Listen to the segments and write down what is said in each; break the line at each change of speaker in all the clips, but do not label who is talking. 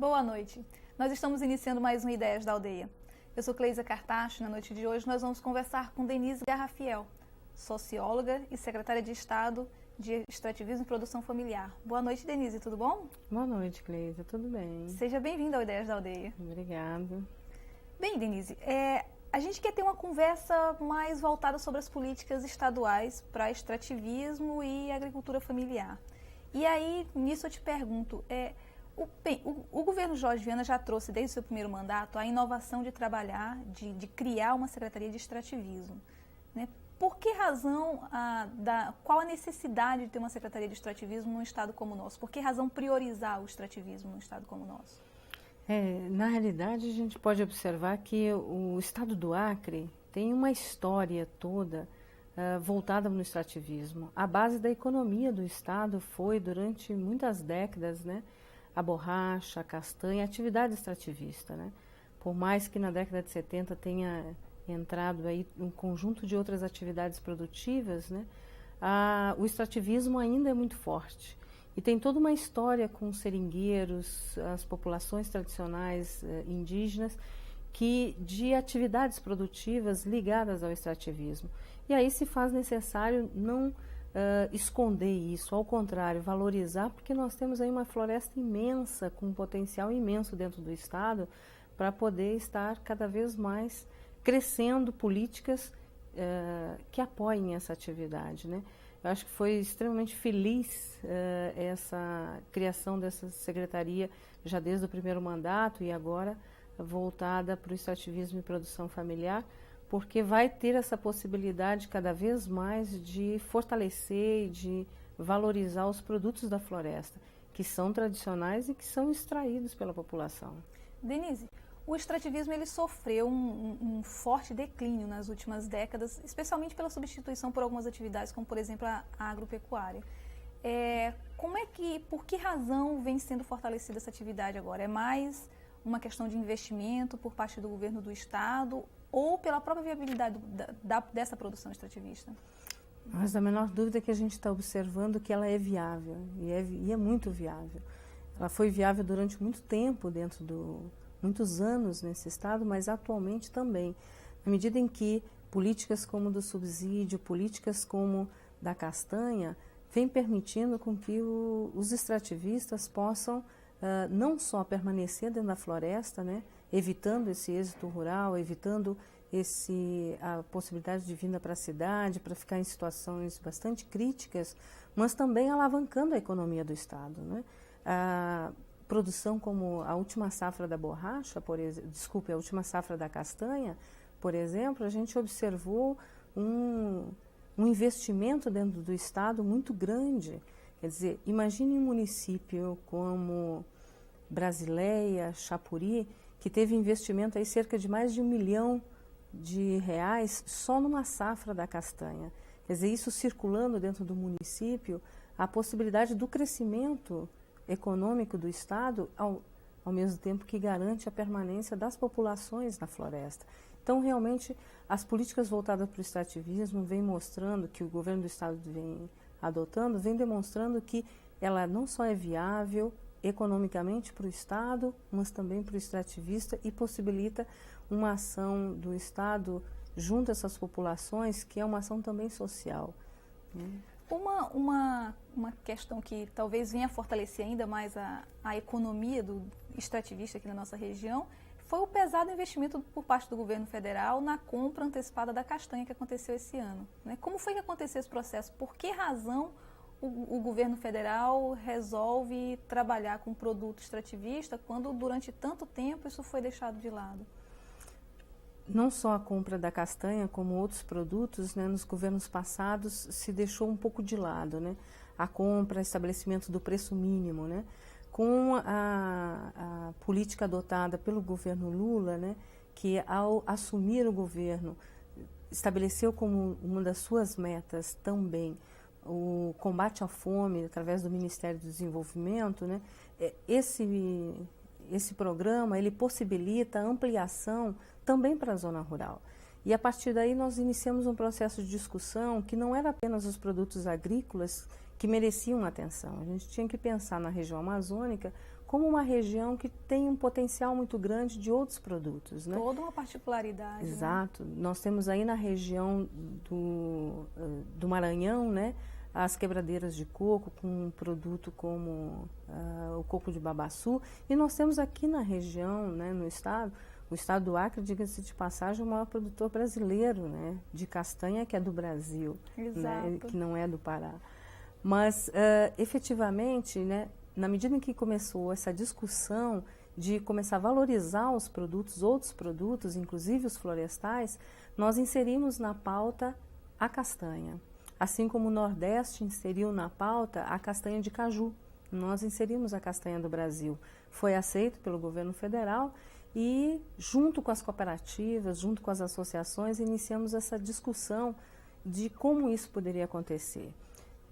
Boa noite. Nós estamos iniciando mais um Ideias da Aldeia. Eu sou Cleisa Cartacho e na noite de hoje nós vamos conversar com Denise Garrafiel, socióloga e secretária de Estado de Extrativismo e Produção Familiar. Boa noite, Denise, tudo bom?
Boa noite, Cleisa, tudo bem?
Seja bem-vinda ao Ideias da Aldeia.
Obrigada.
Bem, Denise, a gente quer ter uma conversa mais voltada sobre as políticas estaduais para extrativismo e agricultura familiar. E aí, nisso eu te pergunto, o governo Jorge Viana já trouxe desde o seu primeiro mandato a inovação de trabalhar, de criar uma secretaria de extrativismo, né? Por que razão, qual a necessidade de ter uma secretaria de extrativismo num estado como o nosso? Por que razão priorizar o extrativismo num estado como o nosso?
Na realidade, a gente pode observar que o estado do Acre tem uma história toda voltada no extrativismo. A base da economia do estado foi, durante muitas décadas, né, a borracha, a castanha, a atividade extrativista, né? Por mais que na década de 70 tenha entrado aí um conjunto de outras atividades produtivas, né, o extrativismo ainda é muito forte. E tem toda uma história com os seringueiros, as populações tradicionais indígenas, de atividades produtivas ligadas ao extrativismo. E aí se faz necessário não esconder isso, ao contrário, valorizar, porque nós temos aí uma floresta imensa, com um potencial imenso dentro do estado, para poder estar cada vez mais crescendo políticas que apoiem essa atividade, né? Eu acho que foi extremamente feliz essa criação dessa secretaria já desde o primeiro mandato e agora voltada para o extrativismo e produção familiar, porque vai ter essa possibilidade cada vez mais de fortalecer e de valorizar os produtos da floresta, que são tradicionais e que são extraídos pela população.
Denise, o extrativismo ele sofreu um forte declínio nas últimas décadas, especialmente pela substituição por algumas atividades, como por exemplo a agropecuária. Por que razão vem sendo fortalecida essa atividade agora? É mais uma questão de investimento por parte do governo do estado ou pela própria viabilidade dessa produção extrativista?
Mas a menor dúvida é que a gente está observando que ela é viável, e é muito viável. Ela foi viável durante muito tempo, muitos anos nesse estado, mas atualmente também. Na medida em que políticas como do subsídio, políticas como da castanha, vem permitindo com que os extrativistas possam não só permanecer dentro da floresta, né, evitando esse êxito rural, evitando a possibilidade de vinda para a cidade, para ficar em situações bastante críticas, mas também alavancando a economia do estado, né? A produção como a última safra da borracha, a última safra da castanha, por exemplo, a gente observou um investimento dentro do estado muito grande. Quer dizer, imagine um município como Brasileia, Chapuri, que teve investimento aí cerca de mais de R$1 milhão só numa safra da castanha. Quer dizer, isso circulando dentro do município, a possibilidade do crescimento econômico do estado, ao mesmo tempo que garante a permanência das populações na floresta. Então, realmente, as políticas voltadas para o extrativismo vêm mostrando, que o governo do estado vem adotando, vem demonstrando que ela não só é viável economicamente para o estado, mas também para o extrativista e possibilita uma ação do estado junto a essas populações, que é uma ação também social, né?
Uma questão que talvez venha fortalecer ainda mais a economia do extrativista aqui na nossa região foi o pesado investimento por parte do governo federal na compra antecipada da castanha que aconteceu esse ano, né? Como foi que aconteceu esse processo? Por que razão o governo federal resolve trabalhar com produto extrativista quando durante tanto tempo isso foi deixado de lado?
Não só a compra da castanha, como outros produtos, né, nos governos passados se deixou um pouco de lado, né? A compra, estabelecimento do preço mínimo, né? Com a política adotada pelo governo Lula, né, que ao assumir o governo estabeleceu como uma das suas metas também o combate à fome através do Ministério do Desenvolvimento, né? Esse programa ele possibilita a ampliação também para a zona rural. E a partir daí nós iniciamos um processo de discussão que não era apenas os produtos agrícolas que mereciam atenção. A gente tinha que pensar na região amazônica como uma região que tem um potencial muito grande de outros produtos, né?
Toda uma particularidade.
Exato. Né? Nós temos aí na região do Maranhão, né, as quebradeiras de coco com um produto como o coco de babaçu. E nós temos aqui na região, né, no estado, o estado do Acre, diga-se de passagem, o maior produtor brasileiro, né, de castanha, que é do Brasil, né, que não é do Pará. Mas, efetivamente, né, na medida em que começou essa discussão de começar a valorizar os produtos, outros produtos, inclusive os florestais, nós inserimos na pauta a castanha. Assim como o Nordeste inseriu na pauta a castanha de caju. Nós inserimos a castanha do Brasil. Foi aceito pelo governo federal e, junto com as cooperativas, junto com as associações, iniciamos essa discussão de como isso poderia acontecer.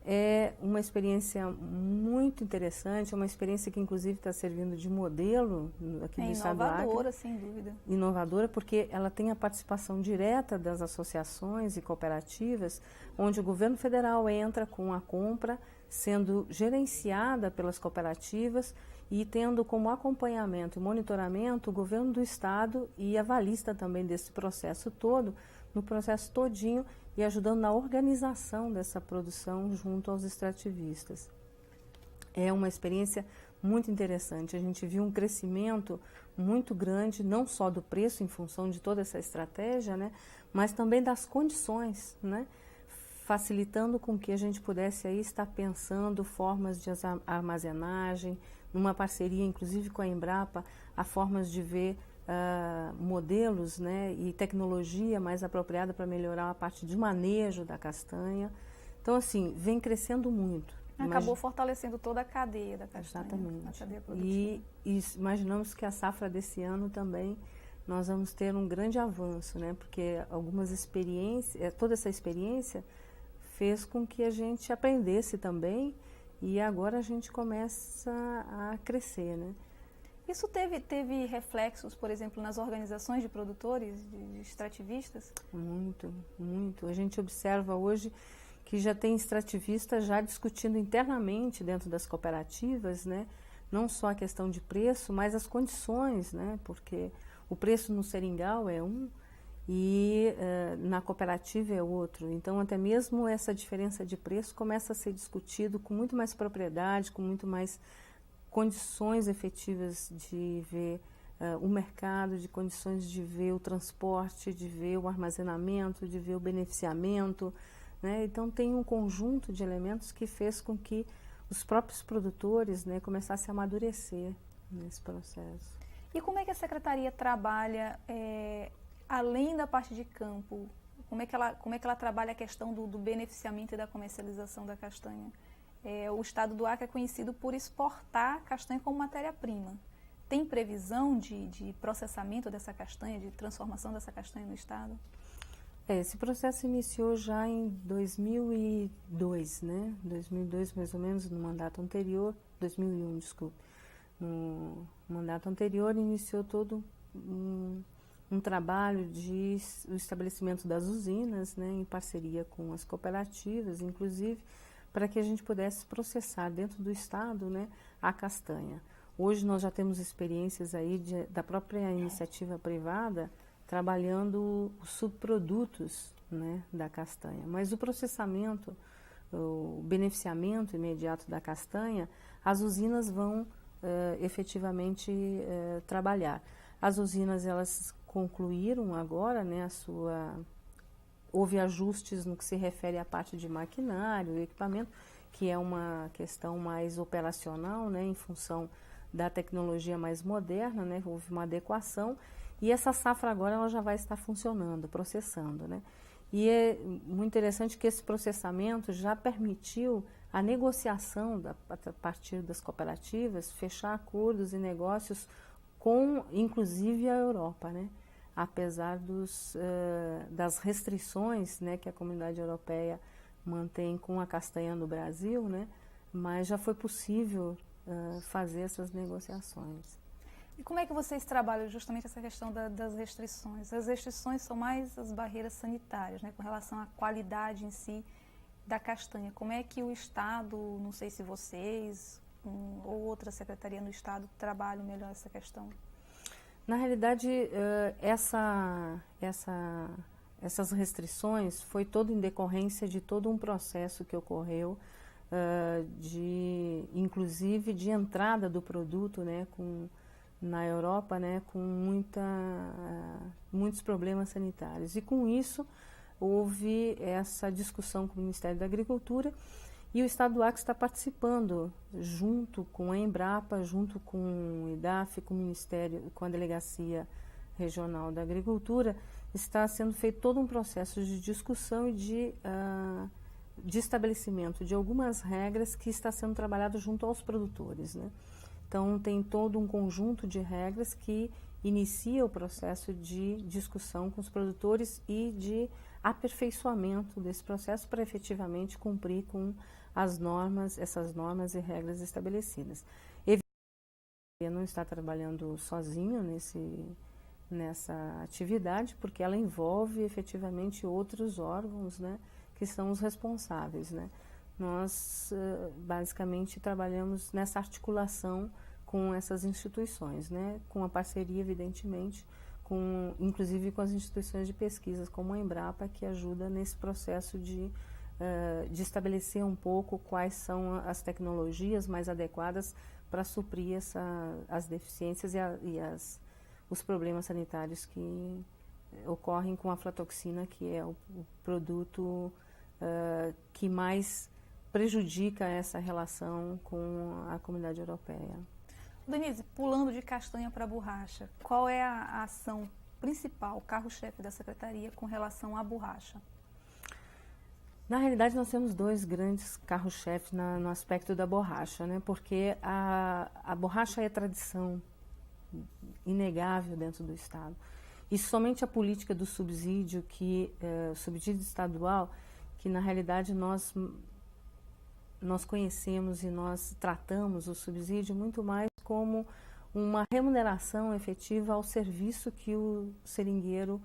É uma experiência muito interessante, é uma experiência que inclusive está servindo de modelo aqui do estado do Acre.
Inovadora, sem dúvida.
Inovadora porque ela tem a participação direta das associações e cooperativas, onde o governo federal entra com a compra, sendo gerenciada pelas cooperativas e tendo como acompanhamento e monitoramento o governo do estado e avalista também desse processo todo, no processo todinho, e ajudando na organização dessa produção junto aos extrativistas. É uma experiência muito interessante. A gente viu um crescimento muito grande, não só do preço em função de toda essa estratégia, né, mas também das condições, né, facilitando com que a gente pudesse aí estar pensando formas de armazenagem, numa parceria inclusive com a Embrapa, há formas de ver modelos, né, e tecnologia mais apropriada para melhorar a parte de manejo da castanha. Então, assim, vem crescendo muito.
Acabou fortalecendo toda a cadeia da castanha.
Exatamente.
A cadeia produtiva.
E imaginamos que a safra desse ano também nós vamos ter um grande avanço, né, porque algumas experiências, toda essa experiência fez com que a gente aprendesse também e agora a gente começa a crescer, né.
Isso teve reflexos, por exemplo, nas organizações de produtores, de extrativistas?
Muito, muito. A gente observa hoje que já tem extrativistas já discutindo internamente dentro das cooperativas, né? Não só a questão de preço, mas as condições, né? Porque o preço no seringal é um e na cooperativa é outro. Então, até mesmo essa diferença de preço começa a ser discutido com muito mais propriedade, com muito mais condições efetivas de ver o mercado, de condições de ver o transporte, de ver o armazenamento, de ver o beneficiamento, né? Então tem um conjunto de elementos que fez com que os próprios produtores, né, começassem a amadurecer nesse processo.
E como é que a Secretaria trabalha, além da parte de campo, como é que ela trabalha a questão do beneficiamento e da comercialização da castanha? O estado do Acre é conhecido por exportar castanha como matéria-prima. Tem previsão de processamento dessa castanha, de transformação dessa castanha no estado?
Esse processo iniciou já em 2002, né? 2002, mais ou menos, no mandato anterior, 2001, desculpe. No mandato anterior iniciou todo um trabalho de o estabelecimento das usinas, né, em parceria com as cooperativas, inclusive, para que a gente pudesse processar dentro do estado, né, a castanha. Hoje nós já temos experiências aí da própria iniciativa privada trabalhando os subprodutos, né, da castanha. Mas o processamento, o beneficiamento imediato da castanha, as usinas vão efetivamente trabalhar. As usinas, elas concluíram agora, né, houve ajustes no que se refere à parte de maquinário e equipamento, que é uma questão mais operacional, né, em função da tecnologia mais moderna, né, houve uma adequação, e essa safra agora ela já vai estar funcionando, processando, né. E é muito interessante que esse processamento já permitiu a negociação a partir das cooperativas, fechar acordos e negócios com, inclusive, a Europa, né. Apesar das restrições, né, que a comunidade europeia mantém com a castanha no Brasil, né, mas já foi possível fazer essas negociações.
E como é que vocês trabalham justamente essa questão das restrições? As restrições são mais as barreiras sanitárias, né, com relação à qualidade em si. da castanha. Como é que o Estado, não sei se vocês ou outra secretaria no Estado trabalham melhor essa questão?
Na realidade, essas restrições foi todo em decorrência de todo um processo que ocorreu, inclusive de entrada do produto, né, na Europa, né, com muitos problemas sanitários. E com isso houve essa discussão com o Ministério da Agricultura e o Estado do Acre está participando, junto com a Embrapa, junto com o IDAF, com o Ministério, com a Delegacia Regional da Agricultura, está sendo feito todo um processo de discussão e de estabelecimento de algumas regras que está sendo trabalhado junto aos produtores, né? Então, tem todo um conjunto de regras que inicia o processo de discussão com os produtores e de aperfeiçoamento desse processo para efetivamente cumprir com essas normas e regras estabelecidas. Evidentemente, não está trabalhando sozinho nessa atividade, porque ela envolve efetivamente outros órgãos, né, que são os responsáveis, né. Nós, basicamente, trabalhamos nessa articulação com essas instituições, né, com a parceria, evidentemente, inclusive com as instituições de pesquisas, como a Embrapa, que ajuda nesse processo de estabelecer um pouco quais são as tecnologias mais adequadas para suprir as deficiências os problemas sanitários que ocorrem com a aflatoxina, que é o produto que mais prejudica essa relação com a comunidade europeia.
Denise, pulando de castanha para borracha, qual é a ação principal, o carro-chefe da Secretaria com relação à borracha?
Na realidade, nós temos dois grandes carros-chefes no aspecto da borracha, né? Porque a borracha é tradição inegável dentro do Estado. E somente a política do subsídio, subsídio estadual, que na realidade nós conhecemos e nós tratamos o subsídio muito mais como uma remuneração efetiva ao serviço que o seringueiro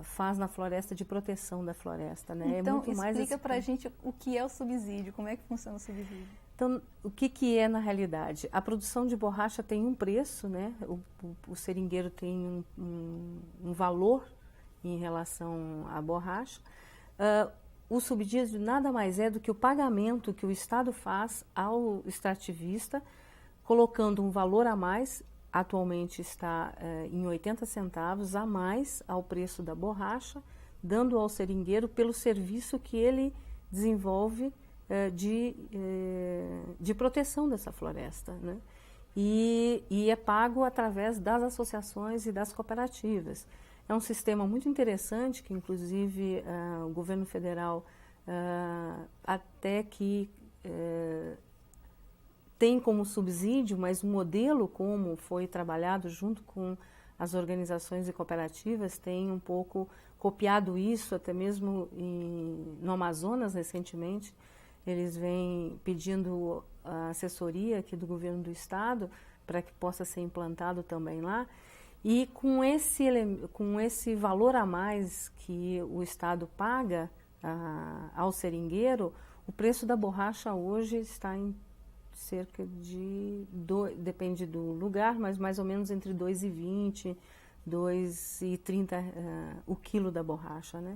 faz na floresta, de proteção da floresta, né?
Então,
é muito
explica para a gente o que é o subsídio, como é que funciona o subsídio.
Então, o que é na realidade? A produção de borracha tem um preço, né? O seringueiro tem um valor em relação à borracha. O subsídio nada mais é do que o pagamento que o Estado faz ao extrativista, colocando um valor a mais. Atualmente está em 80 centavos a mais ao preço da borracha, dando ao seringueiro pelo serviço que ele desenvolve de proteção dessa floresta, né? E é pago através das associações e das cooperativas. É um sistema muito interessante que, inclusive, o governo federal até que tem como subsídio, mas o modelo como foi trabalhado junto com as organizações e cooperativas tem um pouco copiado isso, até mesmo no Amazonas recentemente. Eles vêm pedindo a assessoria aqui do governo do estado para que possa ser implantado também lá. E com esse valor a mais que o estado paga ao seringueiro, o preço da borracha hoje está em cerca de, depende do lugar, mas mais ou menos entre 2,20, 2,30 o quilo da borracha, né?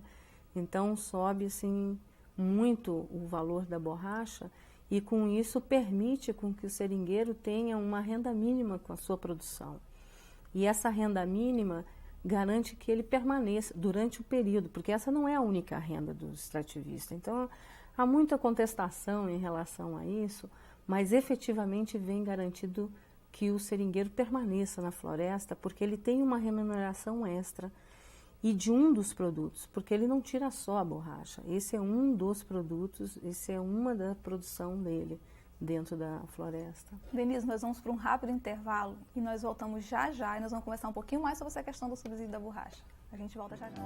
Então sobe assim muito o valor da borracha e com isso permite com que o seringueiro tenha uma renda mínima com a sua produção. E essa renda mínima garante que ele permaneça durante o período, porque essa não é a única renda do extrativista. Então, há muita contestação em relação a isso, mas efetivamente vem garantido que o seringueiro permaneça na floresta, porque ele tem uma remuneração extra e de um dos produtos, porque ele não tira só a borracha. Esse é um dos produtos, esse é uma da produção dele dentro da floresta.
Denise, nós vamos para um rápido intervalo e nós voltamos já já e nós vamos conversar um pouquinho mais sobre essa questão do subsídio da borracha. A gente volta já já.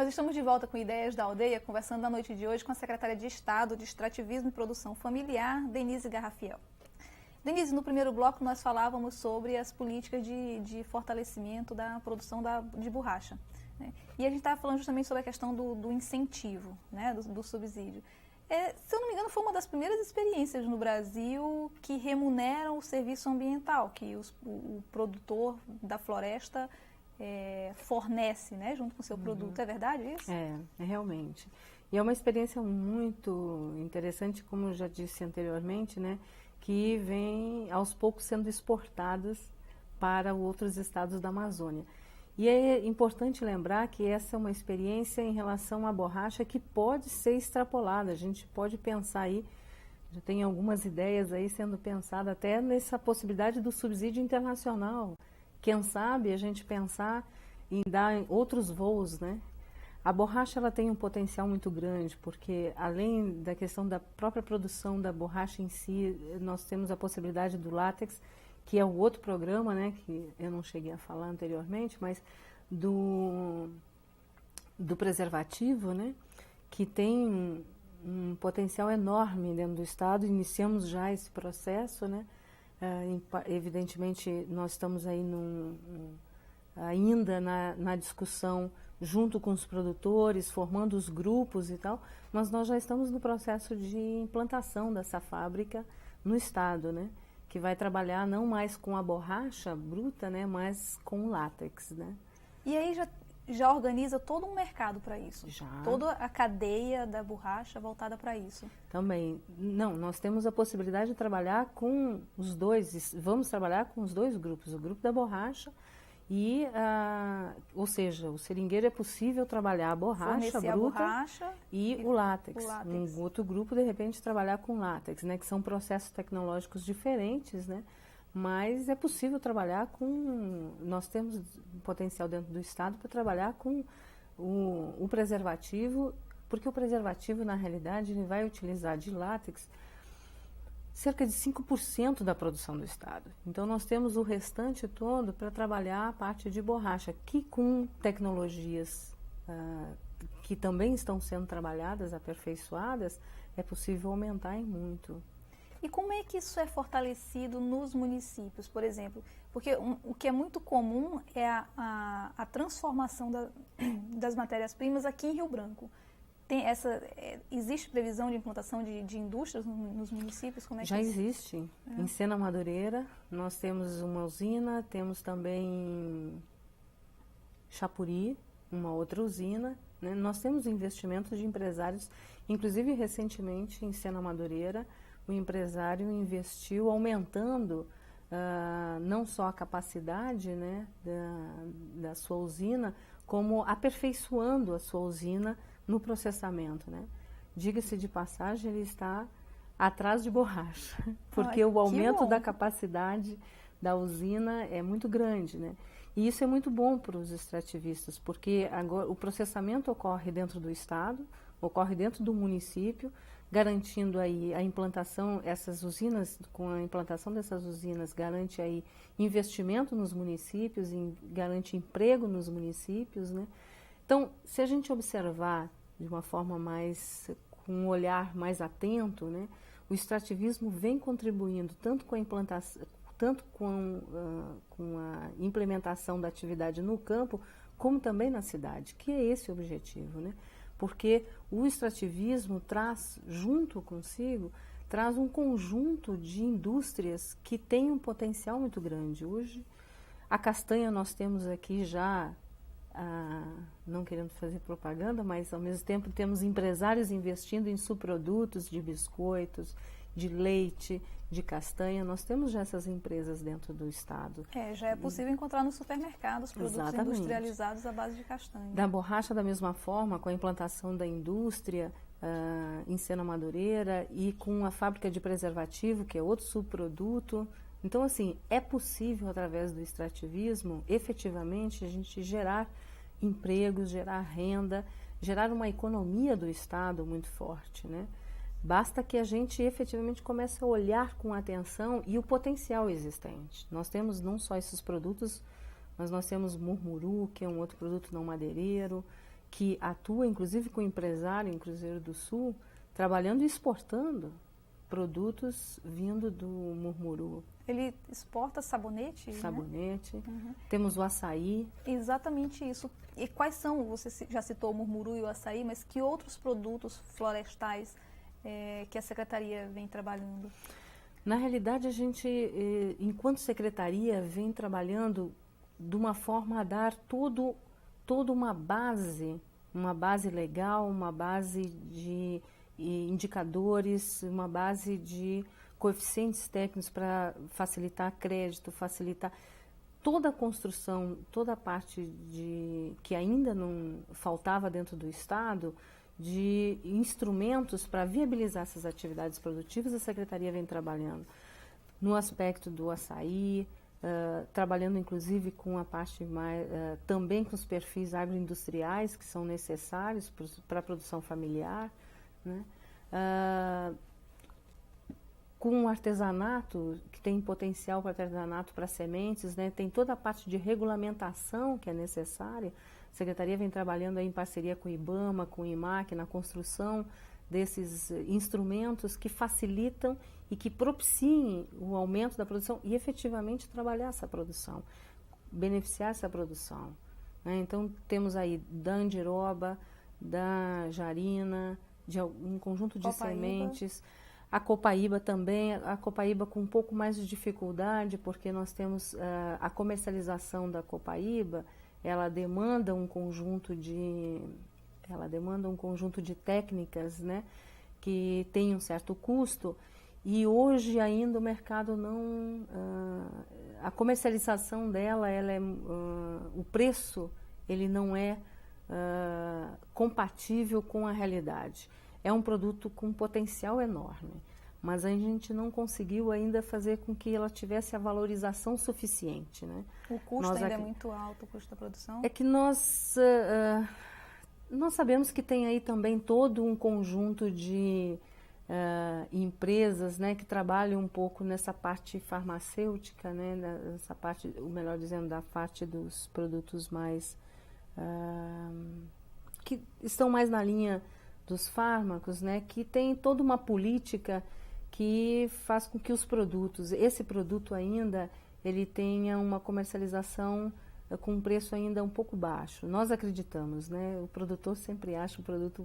Nós estamos de volta com Ideias da Aldeia, conversando na noite de hoje com a secretária de Estado de Extrativismo e Produção Familiar, Denise Garrafiel. Denise, no primeiro bloco nós falávamos sobre as políticas de fortalecimento da produção de borracha, né? E a gente estava falando justamente sobre a questão do incentivo, né, do subsídio. Se eu não me engano, foi uma das primeiras experiências no Brasil que remuneram o serviço ambiental, que o produtor da floresta fornece, né, junto com o seu produto. É verdade isso?
É realmente. E é uma experiência muito interessante, como eu já disse anteriormente, né, que vem aos poucos sendo exportadas para outros estados da Amazônia. E é importante lembrar que essa é uma experiência em relação à borracha que pode ser extrapolada. A gente pode pensar aí, já tem algumas ideias aí sendo pensadas até nessa possibilidade do subsídio internacional. Quem sabe a gente pensar em dar outros voos, né? A borracha ela tem um potencial muito grande, porque além da questão da própria produção da borracha em si, nós temos a possibilidade do látex, que é um outro programa, né, que eu não cheguei a falar anteriormente, mas do preservativo, né, que tem um potencial enorme dentro do Estado. Iniciamos já esse processo, né, evidentemente nós estamos aí ainda na discussão junto com os produtores, formando os grupos e tal, mas nós já estamos no processo de implantação dessa fábrica no Estado, né? Que vai trabalhar não mais com a borracha bruta, né? Mas com o látex, né?
E aí já organiza todo um mercado para isso?
Já.
Toda a cadeia da borracha voltada para isso?
Também. Não, nós temos a possibilidade de trabalhar com os dois, vamos trabalhar com os dois grupos, o grupo da borracha e, ou seja, o seringueiro é possível trabalhar a borracha bruta
a borracha
e o látex. Um outro grupo, de repente, trabalhar com látex, né? Que são processos tecnológicos diferentes, né? Mas é possível trabalhar com... Nós temos potencial dentro do Estado para trabalhar com o preservativo, porque o preservativo, na realidade, ele vai utilizar de látex cerca de 5% da produção do Estado. Então, nós temos o restante todo para trabalhar a parte de borracha, que com tecnologias que também estão sendo trabalhadas, aperfeiçoadas, é possível aumentar em muito.
E como é que isso é fortalecido nos municípios, por exemplo? Porque o que é muito comum é a transformação das matérias-primas aqui em Rio Branco. Existe previsão de implantação de indústrias nos municípios? Como é que
já existe. Em Sena Madureira, nós temos uma usina, temos também Chapuri, uma outra usina, né? Nós temos investimentos de empresários, inclusive recentemente em Sena Madureira, o empresário investiu aumentando não só a capacidade, né, da sua usina, como aperfeiçoando a sua usina no processamento, né? Diga-se de passagem, ele está atrás de borracha, porque o aumento da capacidade da usina é muito grande, né? E isso é muito bom para os extrativistas, porque agora o processamento ocorre dentro do Estado, ocorre dentro do município, garantindo aí a implantação, essas usinas, com a implantação dessas usinas, garante aí investimento nos municípios, garante emprego nos municípios, né? Então, se a gente observar de uma forma com um olhar mais atento, né, o extrativismo vem contribuindo tanto com a implantação, tanto com a implementação da atividade no campo, como também na cidade, que é esse o objetivo, né? Porque o extrativismo traz um conjunto de indústrias que tem um potencial muito grande. Hoje, a castanha nós temos aqui já, não querendo fazer propaganda, mas ao mesmo tempo temos empresários investindo em subprodutos de biscoitos, de leite, de castanha. Nós temos já essas empresas dentro do Estado.
Já é possível encontrar nos supermercados produtos
Exatamente.
Industrializados à base de castanha.
Da borracha, da mesma forma, com a implantação da indústria em Sena Madureira e com a fábrica de preservativo, que é outro subproduto. Então, assim, é possível, através do extrativismo, efetivamente, a gente gerar empregos, gerar renda, gerar uma economia do Estado muito forte, né? Basta que a gente efetivamente comece a olhar com atenção e o potencial existente. Nós temos não só esses produtos, mas nós temos murmuru, que é um outro produto não madeireiro, que atua inclusive com empresário em Cruzeiro do Sul, trabalhando e exportando produtos vindo do Murmuru.
Ele exporta sabonete?
Sabonete. Né? Uhum. Temos o açaí.
Exatamente isso. E quais são, você já citou o Murmuru e o açaí, mas que outros produtos florestais que a Secretaria vem trabalhando?
Na realidade, a gente, enquanto Secretaria, vem trabalhando de uma forma a dar toda uma base legal, uma base de indicadores, uma base de coeficientes técnicos para facilitar crédito, facilitar toda a construção, toda a parte que ainda não faltava dentro do Estado, de instrumentos para viabilizar essas atividades produtivas. A Secretaria vem trabalhando no aspecto do açaí, trabalhando inclusive com a parte mais, também com os perfis agroindustriais que são necessários para a produção familiar, né? Com o artesanato, que tem potencial para artesanato para sementes, né? Tem toda a parte de regulamentação que é necessária. A Secretaria vem trabalhando aí em parceria com o IBAMA, com o IMAC, na construção desses instrumentos que facilitam e que propiciem o aumento da produção e efetivamente trabalhar essa produção, beneficiar essa produção, né? Então, temos aí da andiroba, da jarina, de um conjunto de sementes. A copaíba também, a copaíba com um pouco mais de dificuldade, porque nós temos a comercialização da copaíba, ela demanda um conjunto de técnicas, né, que tem um certo custo, e hoje ainda o mercado não, a comercialização dela, o preço, ele não é compatível com a realidade. É um produto com potencial enorme, mas a gente não conseguiu ainda fazer com que ela tivesse a valorização suficiente, né?
O custo ainda é muito alto, o custo da produção?
É que nós sabemos que tem aí também todo um conjunto de empresas, né, que trabalham um pouco nessa parte farmacêutica, né, nessa parte, ou melhor dizendo, da parte dos produtos mais que estão mais na linha dos fármacos, né, que tem toda uma política que faz com que os produtos, esse produto ainda, ele tenha uma comercialização com um preço ainda um pouco baixo. Nós acreditamos, né, o produtor sempre acha o produto,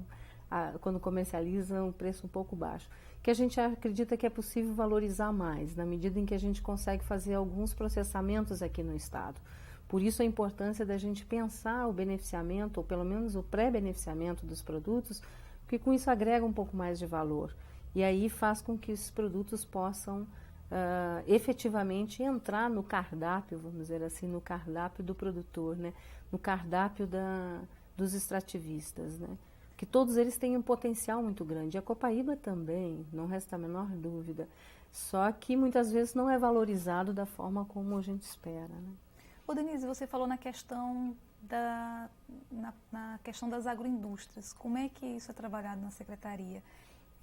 quando comercializa, um preço um pouco baixo, que a gente acredita que é possível valorizar mais, na medida em que a gente consegue fazer alguns processamentos aqui no Estado. Por isso a importância da gente pensar o beneficiamento, ou pelo menos o pré-beneficiamento dos produtos, porque com isso agrega um pouco mais de valor. E aí faz com que esses produtos possam efetivamente entrar no cardápio, vamos dizer assim, no cardápio do produtor, né? No cardápio dos extrativistas, né? Que todos eles têm um potencial muito grande. A copaíba também, não resta a menor dúvida. Só que muitas vezes não é valorizado da forma como a gente espera, né?
Ô Denise, você falou na questão na questão das agroindústrias. Como é que isso é trabalhado na Secretaria?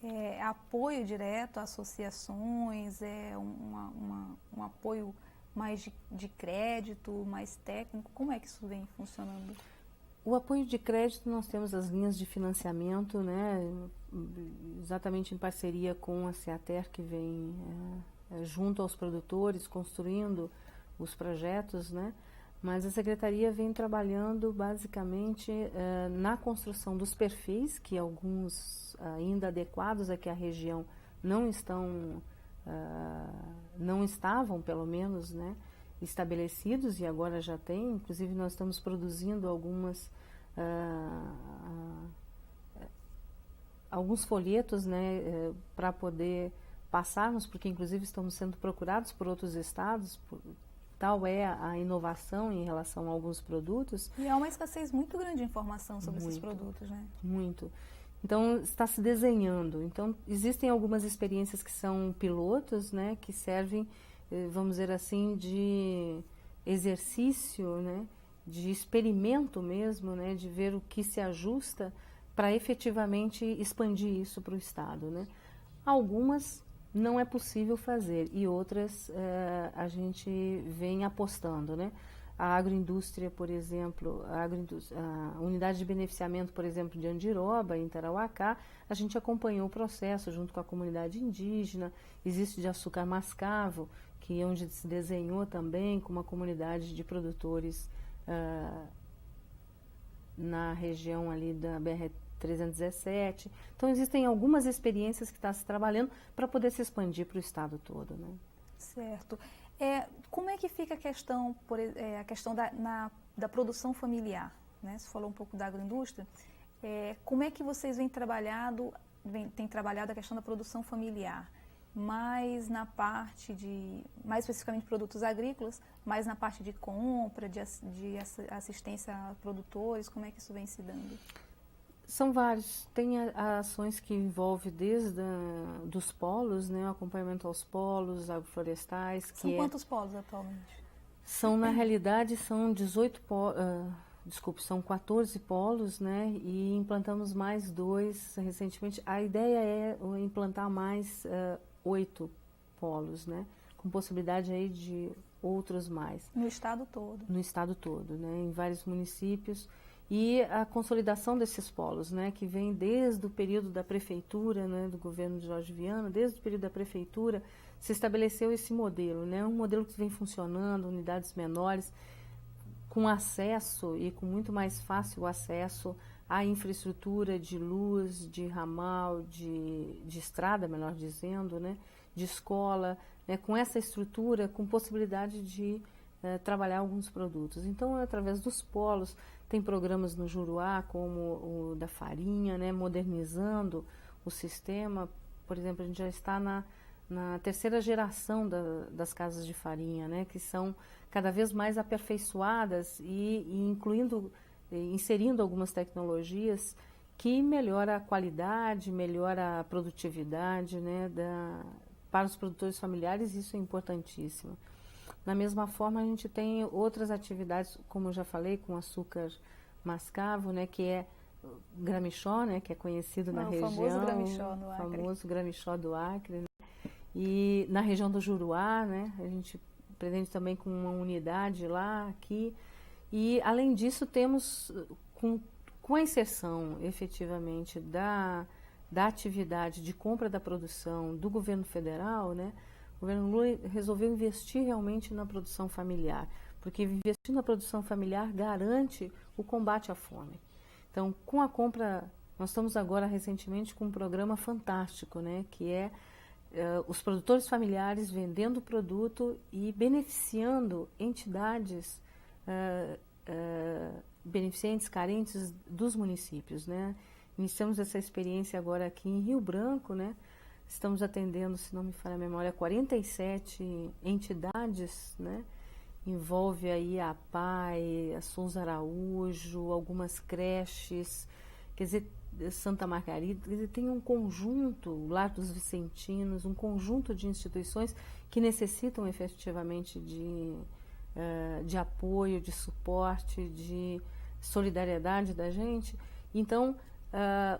É apoio direto a associações, um apoio mais de crédito, mais técnico? Como é que isso vem funcionando?
O apoio de crédito, nós temos as linhas de financiamento, né, exatamente em parceria com a Ceater, que vem junto aos produtores, construindo os projetos, né? Mas a Secretaria vem trabalhando basicamente na construção dos perfis, que alguns ainda adequados aqui à região não estavam, pelo menos, né, estabelecidos, e agora já tem. Inclusive nós estamos produzindo alguns folhetos, né, para poder passarmos, porque inclusive estamos sendo procurados por outros estados, tal é a inovação em relação a alguns produtos.
E há uma escassez muito grande de informação sobre esses produtos, né?
Muito. Então, está se desenhando. Então, existem algumas experiências que são pilotos, né, que servem, vamos dizer assim, de exercício, né, de experimento mesmo, né, de ver o que se ajusta para efetivamente expandir isso para o Estado, né? Algumas não é possível fazer e outras a gente vem apostando, né? a agroindústria, por exemplo, a unidade de beneficiamento, por exemplo, de Andiroba, em Tarauacá, a gente acompanhou o processo junto com a comunidade indígena. Existe de açúcar mascavo, que é onde se desenhou também com uma comunidade de produtores na região ali da BR-317. Então, existem algumas experiências que está se trabalhando para poder se expandir para o estado todo, né?
Certo. Como é que fica a questão, da produção familiar, né? Você falou um pouco da agroindústria. Como é que vocês têm trabalhado a questão da produção familiar? Mais especificamente produtos agrícolas, mais na parte de compra, de assistência a produtores, como é que isso vem se dando?
São vários. Tem ações que envolvem desde dos polos, né, o acompanhamento aos polos agroflorestais.
São quantos polos atualmente?
Na realidade, são 14 polos, né, e implantamos mais 2 recentemente. A ideia é implantar mais 8 polos, né, com possibilidade aí de outros mais.
No estado todo?
No estado todo, né, em vários municípios. E a consolidação desses polos, né, que vem desde o período da prefeitura, né, do governo de Jorge Viana, desde o período da prefeitura, se estabeleceu esse modelo, né, um modelo que vem funcionando, unidades menores, com acesso e com muito mais fácil acesso à infraestrutura de luz, de ramal, de estrada, melhor dizendo, né, de escola, né, com essa estrutura, com possibilidade de trabalhar alguns produtos. Então, através dos polos, tem programas no Juruá, como o da farinha, né, modernizando o sistema. Por exemplo, a gente já está na 3ª geração das casas de farinha, né, que são cada vez mais aperfeiçoadas e inserindo algumas tecnologias que melhora a qualidade, melhora a produtividade, né, para os produtores familiares. Isso é importantíssimo. Da mesma forma, a gente tem outras atividades, como eu já falei, com açúcar mascavo, né, que é gramichó, né, que é conhecido na região. O
famoso gramichó do Acre.
O famoso gramichó do Acre, né? E na região do Juruá, né, a gente pretende também com uma unidade lá, aqui. E, além disso, temos, com a exceção, efetivamente, da atividade de compra da produção do governo federal, né, o governo Lula resolveu investir realmente na produção familiar, porque investir na produção familiar garante o combate à fome. Então, com a compra, nós estamos agora recentemente com um programa fantástico, né, que é os produtores familiares vendendo o produto e beneficiando entidades beneficentes carentes dos municípios, né. Iniciamos essa experiência agora aqui em Rio Branco, né. Estamos atendendo, se não me falha a memória, 47 entidades, né? Envolve aí a APAE, a Souza Araújo, algumas creches, quer dizer, Santa Margarida, quer dizer, tem um conjunto, Lar dos Vicentinos, um conjunto de instituições que necessitam efetivamente de apoio, de suporte, de solidariedade da gente. Então,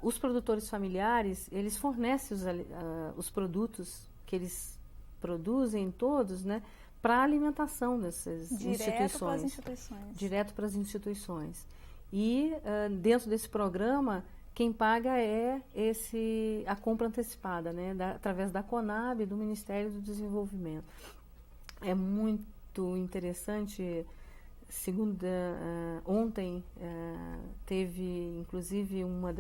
os produtores familiares, eles fornecem os produtos que eles produzem todos, né, para a alimentação dessas instituições. Direto para as instituições. E dentro desse programa, quem paga é a compra antecipada, né, através da CONAB, do Ministério do Desenvolvimento. É muito interessante. Ontem teve, inclusive, uma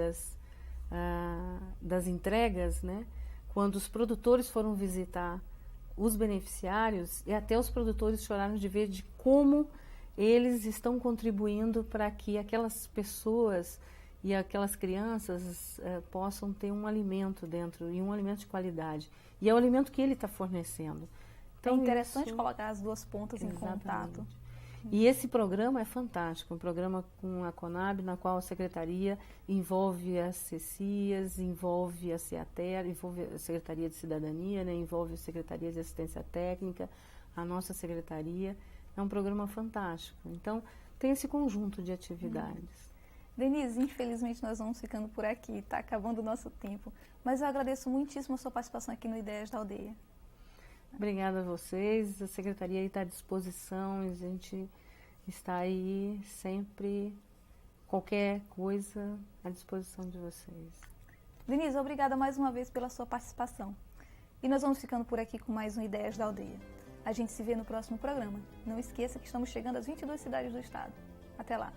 das entregas, né, quando os produtores foram visitar os beneficiários, e até os produtores choraram de ver de como eles estão contribuindo para que aquelas pessoas e aquelas crianças possam ter um alimento dentro, e um alimento de qualidade. E é o alimento que ele está fornecendo.
Então, é interessante colocar as duas pontas em contato.
E esse programa é fantástico, um programa com a CONAB, na qual a Secretaria envolve as CECIAS, envolve a CEATER, envolve a Secretaria de Cidadania, né, envolve a Secretaria de Assistência Técnica, a nossa Secretaria. É um programa fantástico. Então, tem esse conjunto de atividades.
Denise, infelizmente nós vamos ficando por aqui, está acabando o nosso tempo. Mas eu agradeço muitíssimo a sua participação aqui no Ideias da Aldeia.
Obrigada a vocês, a Secretaria está à disposição, a gente está aí sempre, qualquer coisa à disposição de vocês.
Denise, obrigada mais uma vez pela sua participação. E nós vamos ficando por aqui com mais um Ideias da Aldeia. A gente se vê no próximo programa. Não esqueça que estamos chegando às 22 cidades do estado. Até lá!